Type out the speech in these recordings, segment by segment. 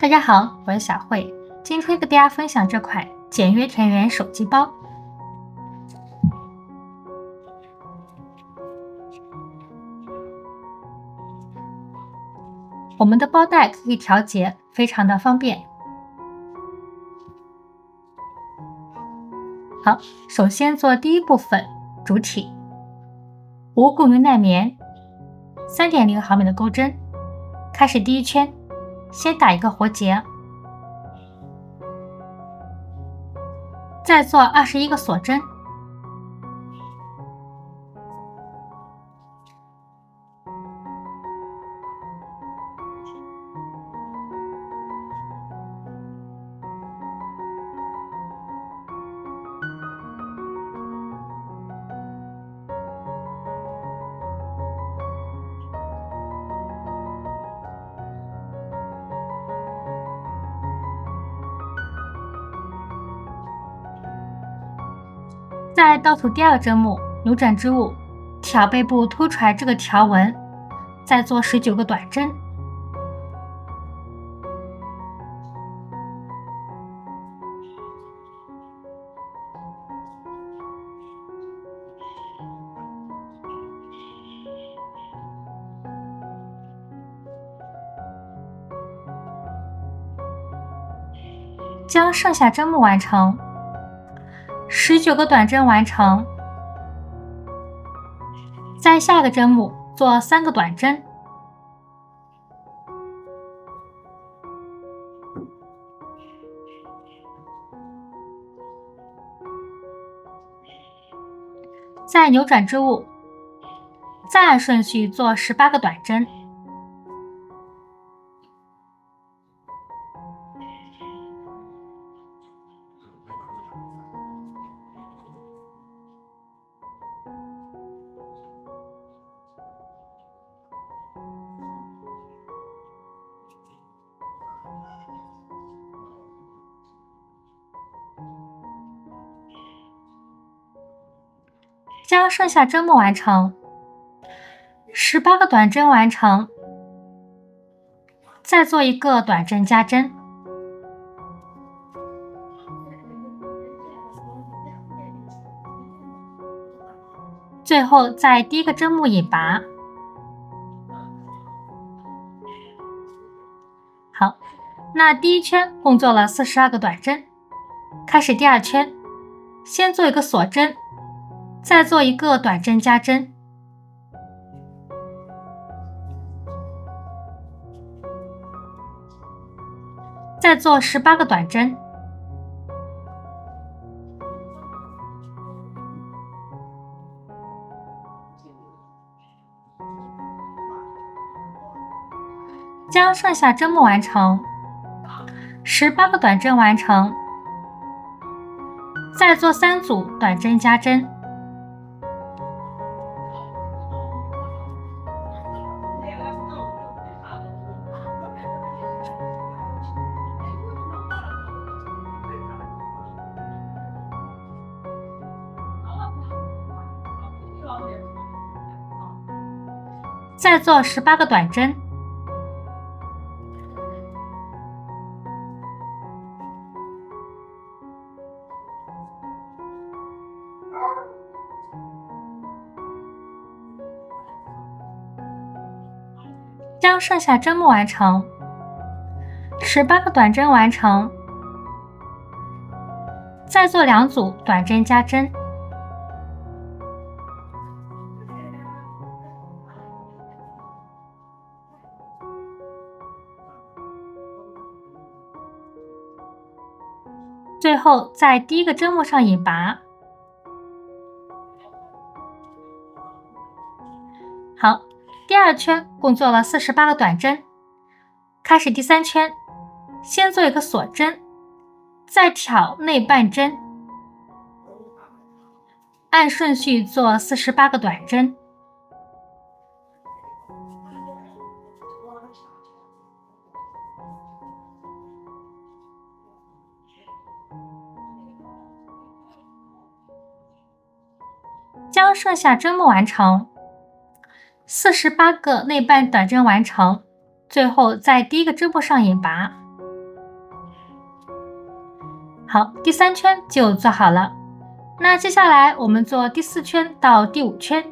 大家好，我是小慧，今天跟大家分享这款简约田园手机包。我们的包带可以调节，非常的方便。好，首先做第一部分主体，无骨牛奶棉，3.0毫米的钩针，开始第一圈，先打一个活结，再做21个锁针。再倒数第二个针目，扭转织物，挑背部凸出来这个条纹，再做19个短针。将剩下针目完成，19个短针完成，在下一个针目做3个短针，再扭转织物，再按顺序做18个短针。将剩下针目完成，18个短针完成，再做一个短针加针，最后在第一个针目引拔。好，那第一圈共做了42个短针，开始第二圈，先做一个锁针，再做一个短针加针，再做18个短针，将剩下针目完成，18个短针完成，再做3组短针加针，再做18个短针。将剩下针目完成，18个短针完成，再做2组短针加针，最后在第一个针目上引拔。好，第二圈共做了48个短针，开始第3圈，先做一个锁针，再挑内半针，按顺序做48个短针，将剩下针目完成，48个内半短针完成，最后在第一个针目上引拔。好，第3圈就做好了。那接下来我们做第4圈到第5圈，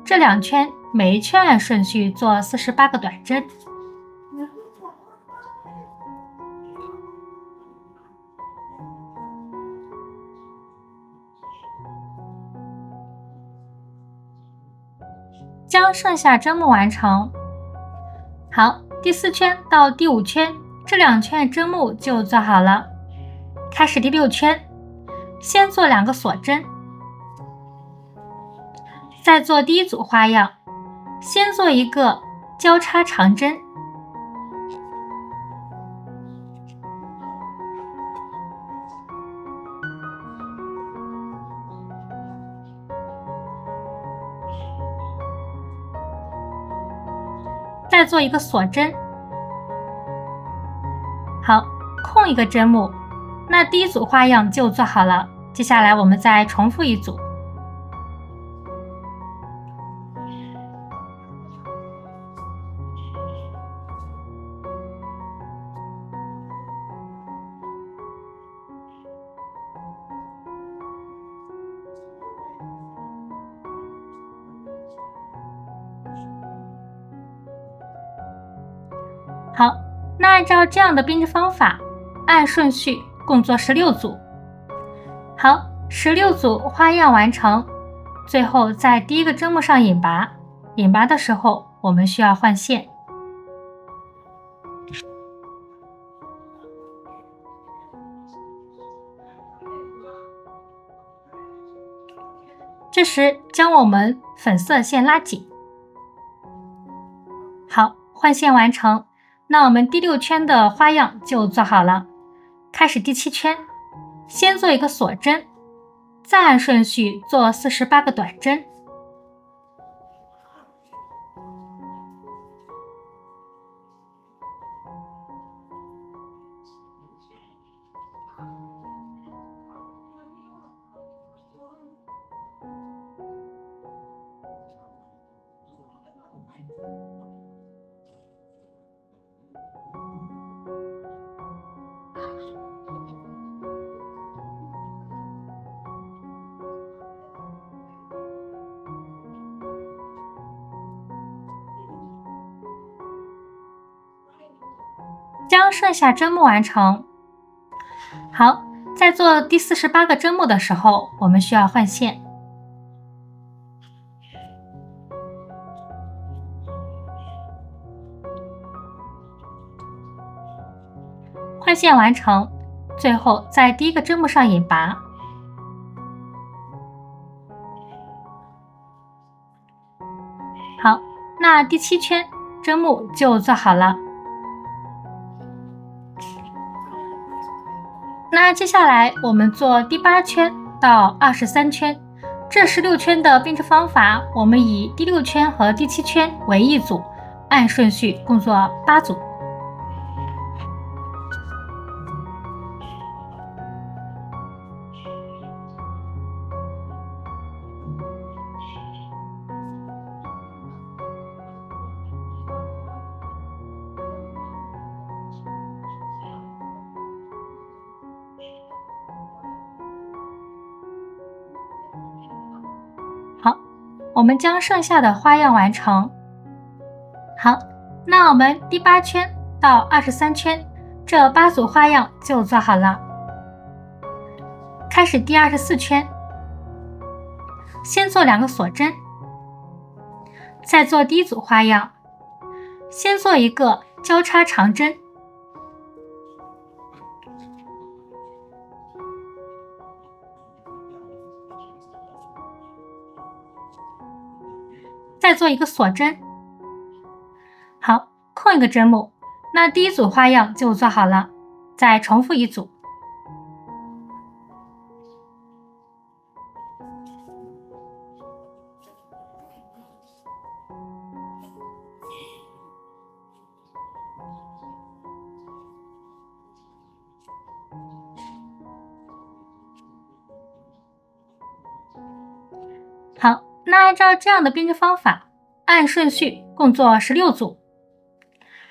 这2圈每一圈按顺序做48个短针。将剩下针目完成。好，第4圈到第5圈，这2圈针目就做好了。开始第6圈，先做2个锁针，再做第1组花样，先做一个交叉长针，再做一个锁针。好，空一个针目，那第1组花样就做好了。接下来我们再重复一组。好，那按照这样的编织方法，按顺序共做16组。好，16组花样完成，最后在第1个针目上引拔，引拔的时候我们需要换线。这时将我们粉色线拉紧。好，换线完成。那我们第6圈的花样就做好了。开始第7圈，先做一个锁针，再按顺序做48个短针。将剩下针目完成。好，在做第48个针目的时候，我们需要换线。换线完成，最后在第1个针目上引拔。好，那第7圈针目就做好了。那接下来我们做第8圈到23圈，这16圈的编织方法，我们以第6圈和第7圈为一组，按顺序共做8组。我们将剩下的花样完成。好，那我们第8圈到23圈这8组花样就做好了。开始第24圈，先做2个锁针，再做第1组花样，先做一个交叉长针，再做一个锁针。好，空一个针目，那第1组花样就做好了，再重复一组。好，那按照这样的编织方法，按顺序共做16组。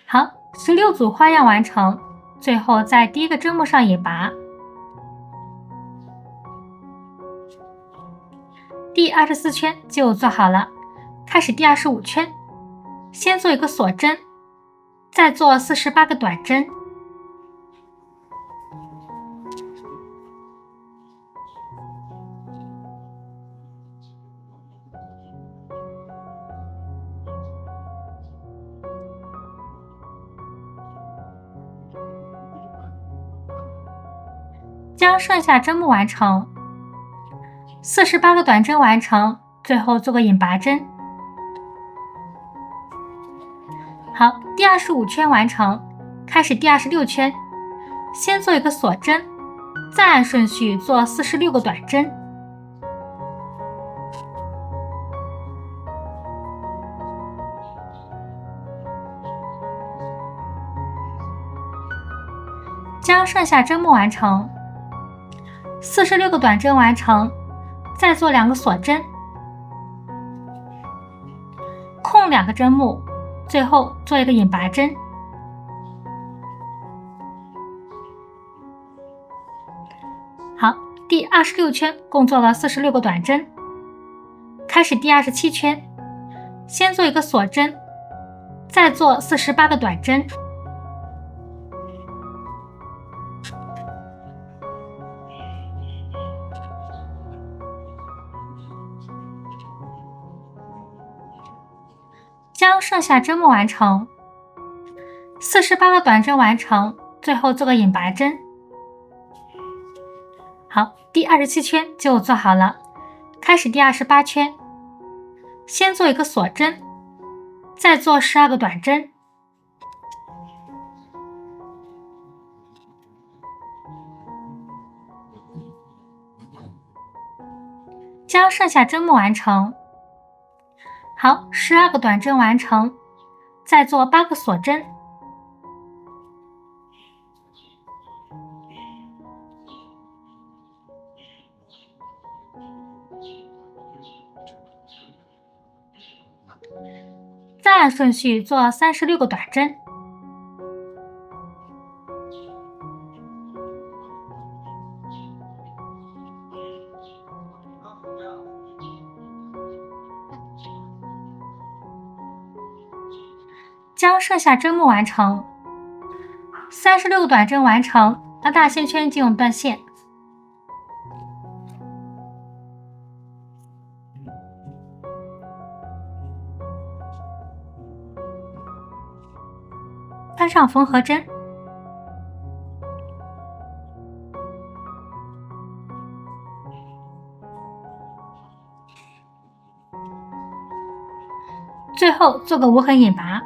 好，16组花样完成，最后在第1个针目上引拔。第24圈就做好了，开始第25圈，先做一个锁针，再做48个短针。将剩下针目完成，48个短针完成，最后做个引拔针。好，第25圈完成，开始第26圈，先做一个锁针，再按顺序做46个短针。将剩下针目完成，46个短针完成，再做2个锁针，空2个针目，最后做一个引拔针。好，第26圈共做了46个短针，开始第27圈，先做一个锁针，再做48个短针。将剩下针目完成，48个短针完成，最后做个引拔针。好，第27圈就做好了，开始第28圈，先做一个锁针，再做12个短针。将剩下针目完成。好，12个短针完成，再做8个锁针。再按顺序做36个短针。将剩下针目完成，36个短针完成，当大线圈进入断线。穿上缝合针，最后做个无痕引拔。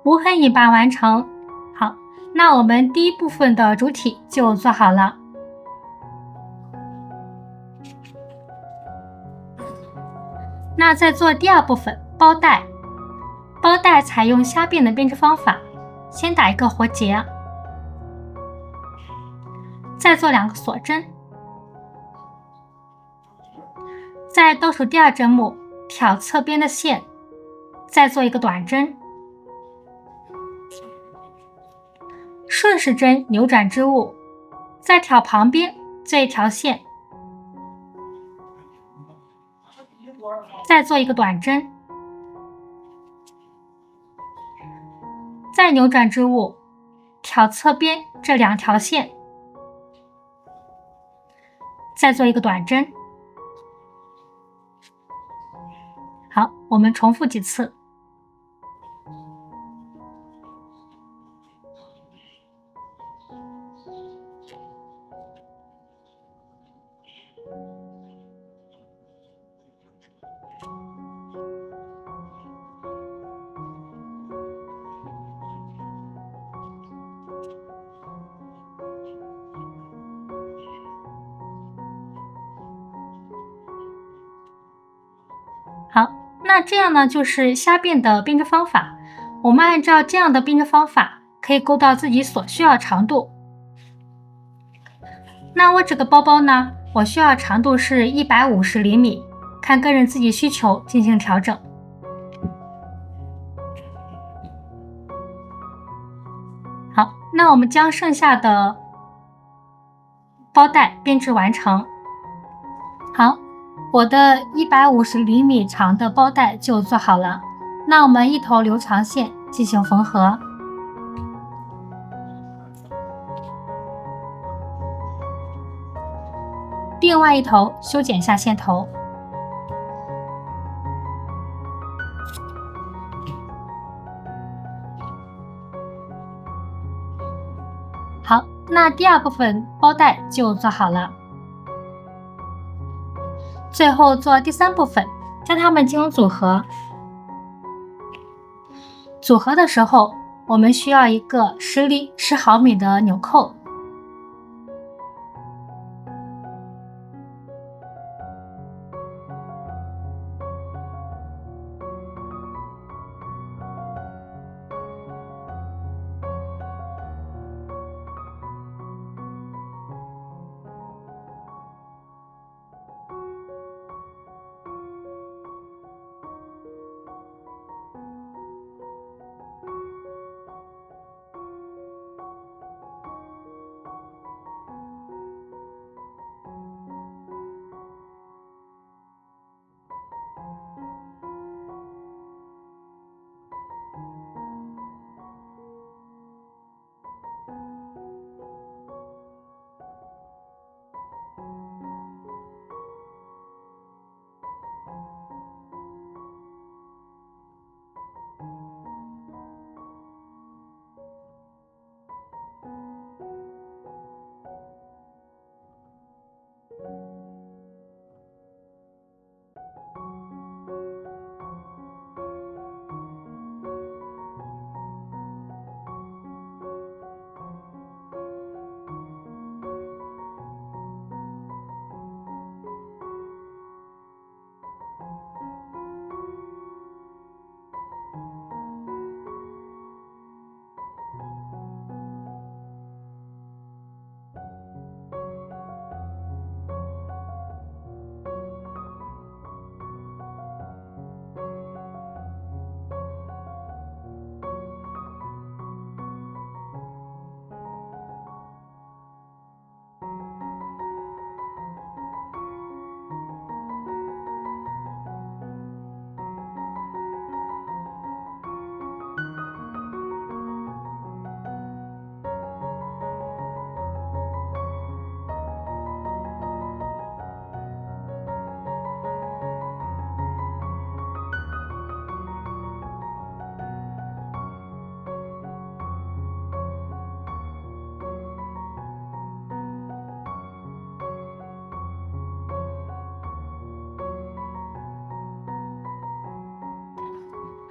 无痕引拔完成。好，那我们第一部分的主体就做好了。那再做第二部分包带。包带采用虾辫的编织方法，先打一个活结，再做2个锁针，在倒数第2针目挑侧边的线，再做一个短针，顺时针扭转织物，再挑旁边这一条线，再做一个短针，再扭转织物，挑侧边这2条线，再做一个短针。好，我们重复几次。那这样呢，就是虾变的编织方法。我们按照这样的编织方法，可以勾到自己所需要的长度。那我这个包包呢，我需要长度是150厘米，看个人自己需求进行调整。好，那我们将剩下的包带编织完成。好，我的150厘米长的包带就做好了。那我们一头留长线进行缝合，另外一头修剪下线头。好，那第二部分包带就做好了。最后做第三部分，将它们进行组合。组合的时候，我们需要一个10毫米的纽扣。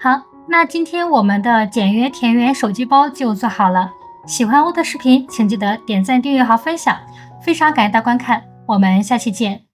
好，那今天我们的简约田园手机包就做好了。喜欢我的视频，请记得点赞、订阅和分享。非常感谢大家观看，我们下期见。